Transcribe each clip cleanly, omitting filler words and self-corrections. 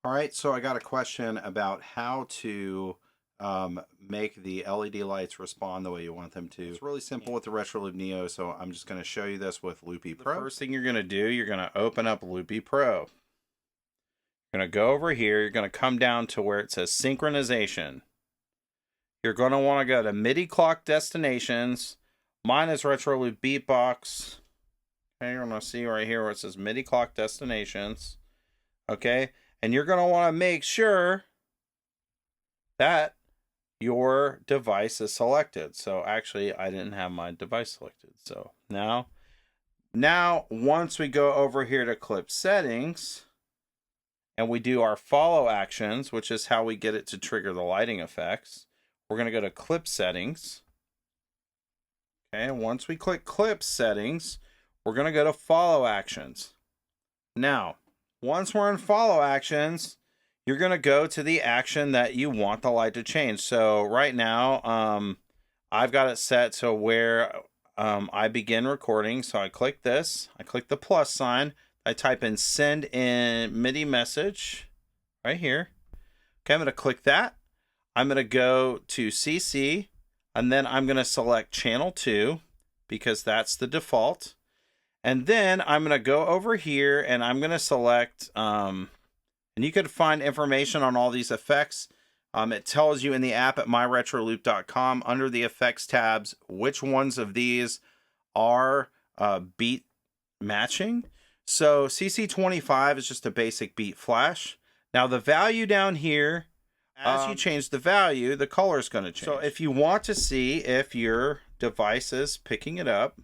All right, so I got a question about how to make the LED lights respond the way you want them to. It's really simple with the Retroloop Neo, so I'm just going to show you this with Loopy Pro. The first thing you're going to do, you're going to open up Loopy Pro. You're going to go over here, you're going to come down to where it says synchronization. You're going to want to go to MIDI clock destinations. Mine is Retroloop Beatbox. Okay, you're going to see right here where it says MIDI clock destinations. Okay, and you're going to want to make sure that your device is selected. So actually, I didn't have my device selected. So now once we go over here to clip settings and we do our follow actions, which is how we get it to trigger the lighting effects, we're going to go to clip settings. Okay, and once we click clip settings, we're going to go to follow actions. Now, once we're in follow actions, you're going to go to the action that you want the light to change. So right now, I've got it set to where I begin recording. So I click this, I click the plus sign, I type in send in MIDI message right here. Okay, I'm going to click that. I'm going to go to CC, and then I'm going to select channel 2 because that's the default. And then I'm going to go over here and I'm going to select, and you could find information on all these effects. It tells you in the app at myretroloop.com under the effects tabs which ones of these are beat matching. So CC25 is just a basic beat flash. Now the value down here, as you change the value, the color is going to change. So if you want to see if your device is picking it up,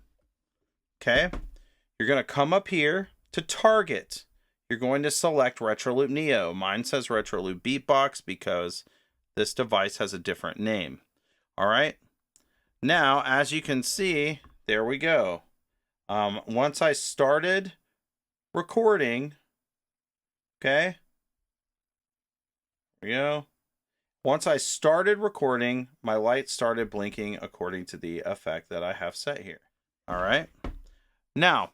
okay, you're going to come up here to target. You're going to select Retroloop Neo. Mine says Retroloop Beatbox because this device has a different name. All right. Now, as you can see, there we go. Once I started recording, okay, there we go. Once I started recording, my light started blinking according to the effect that I have set here. All right. Now,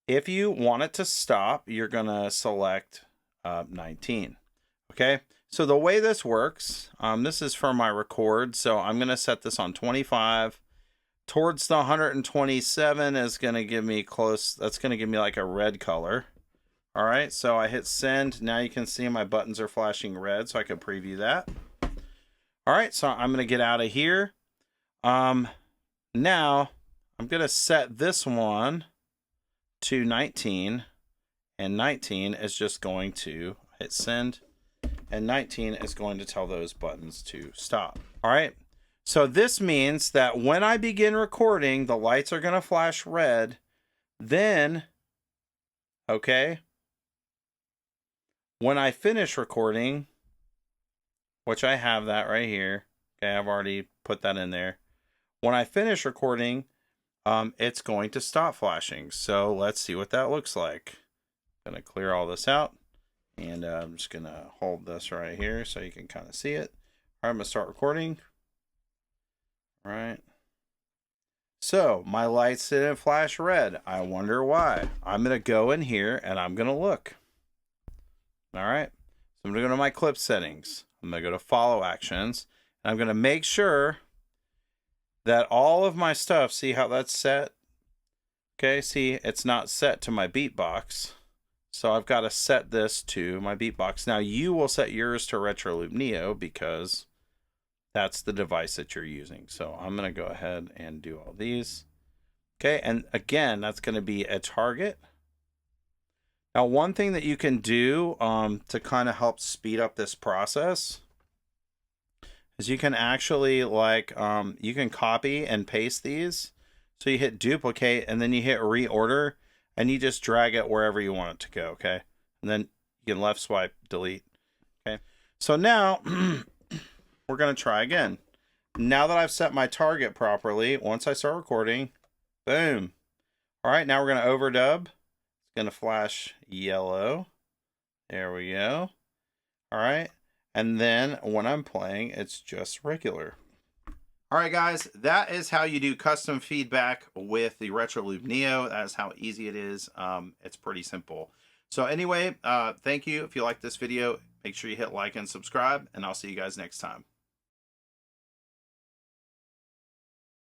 if you want it to stop, you're going to select 19. Okay. So the way this works, this is for my record. So I'm going to set this on 25. Towards the 127 is going to give me close. That's going to give me like a red color. All right, so I hit send. Now you can see my buttons are flashing red, so I can preview that. All right, so I'm going to get out of here. Now I'm going to set this one to 19, and 19 is just going to hit send, and 19 is going to tell those buttons to stop. All right, so this means that when I begin recording, the lights are going to flash red. Then, okay, when I finish recording, which I have that right here, okay, I've already put that in there. When I finish recording, it's going to stop flashing. So let's see what that looks like. I'm going to clear all this out, and I'm just going to hold this right here so you can kind of see it. All right, I'm going to start recording. All right. So my lights didn't flash red. I wonder why. I'm going to go in here and I'm going to look. All right, so I'm going to go to my clip settings. I'm going to go to follow actions. And I'm going to make sure that all of my stuff, see how that's set? Okay, see, it's not set to my beatbox. So I've got to set this to my beatbox. Now you will set yours to Retroloop Neo because that's the device that you're using. So I'm going to go ahead and do all these. Okay, and again, that's going to be a target. Now, one thing that you can do to kind of help speed up this process is you can actually you can copy and paste these. So you hit duplicate and then you hit reorder and you just drag it wherever you want it to go, okay? And then you can left swipe, delete, okay? So now we're going to try again. Now that I've set my target properly, once I start recording, boom. All right, now we're going to overdub. Going to flash yellow. There we go. All right. And then when I'm playing, it's just regular. All right, guys, that is how you do custom feedback with the Retroloop Neo. That is how easy it is. It's pretty simple. So anyway, thank you. If you like this video, make sure you hit like and subscribe, and I'll see you guys next time.